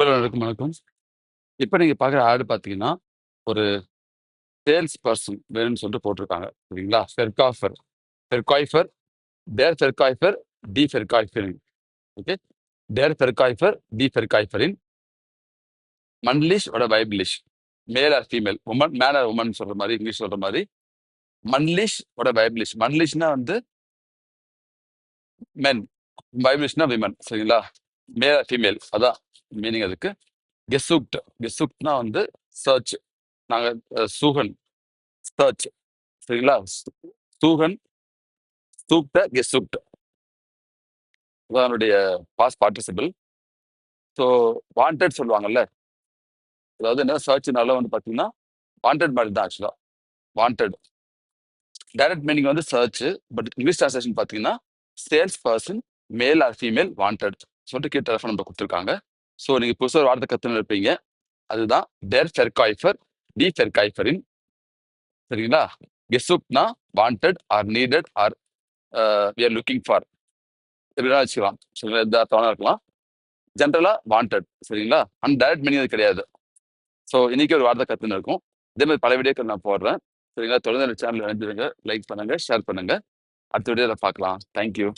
வணக்கம், வணக்கம். இப்ப நீங்க பார்க்குற ஆட் பார்த்தீங்கன்னா, ஒரு சேல்ஸ் பெர்சன் வேணும்னு சொல்லிட்டு போட்டிருக்காங்க. சரிங்களா? Verkäufer, der Verkäufer, die Verkäuferin. Okay. Der Verkäufer, die Verkäuferin. மன்லிஷ் ஓட வைப்லிஷ். Male or female. Man or woman சொல்ற மாரி, இங்கிலீஷ் சொல்ற மாரி. மன்லிஷ் ஓட வைப்லிஷ். மன்லிஷ்னா வந்து மென். வைப்லிஷ்னா விமன். சரிங்களா? மேல் ஆர் ஃபீமேல். அதான் மீனிங் அதுக்கு. கெசுக்ட்னா வந்து சர்ச். நாங்க சூகன் சர்ச். சரிங்களா? சூகன், சூக்ட, கெசுக்ட். அதான் என்னுடைய பாஸ்ட் பார்ட்டிசிபிள். ஸோ வாண்டட் சொல்லுவாங்கல்ல. அதாவது என்ன சர்ச்னால வந்து பார்த்தீங்கன்னா, வாண்டட் மாதிரி தான் ஆக்சுவலா. வாண்டட். டைரக்ட் மீனிங் வந்து சர்ச். பட் இங்கிலீஷ் டிரான்ஸ்லேஷன் பார்த்தீங்கன்னா, சேல்ஸ் பர்சன் மேல் ஆர் ஃபீமேல் வாண்டட் சொல்லிட்டு கீழே டெலிஃபோன் நம்பர் கொடுத்துருக்காங்க. ஸோ நீங்க புதுசாக ஒரு வார்த்தை கற்றுன்னு இருப்பீங்க. அதுதான் டெர் ஃபெர்காய்ஃபர், டி ஃபெர்காய்ஃபரின். சரிங்களா? கெசுக்ட்னா wanted or needed or we are looking for. எப்படின்னா வச்சுக்கலாம். சரிங்களா? எந்த அர்த்தம்னா இருக்கலாம். ஜென்ரலா வாண்டட். சரிங்களா? ஆனால் டைரக்ட் மீனிங் அது கிடையாது. ஸோ இன்னைக்கு ஒரு வார்த்தை கத்துன்னு இருக்கும். இதே மாதிரி பல வீடியோக்கள் நான் போடுறேன். சரிங்களா? தொடர்ந்து சேனல் இணைஞ்சிருங்க, லைக் பண்ணுங்க, ஷேர் பண்ணுங்க. அடுத்த வீடியோவில் பார்க்கலாம். தேங்க்யூ.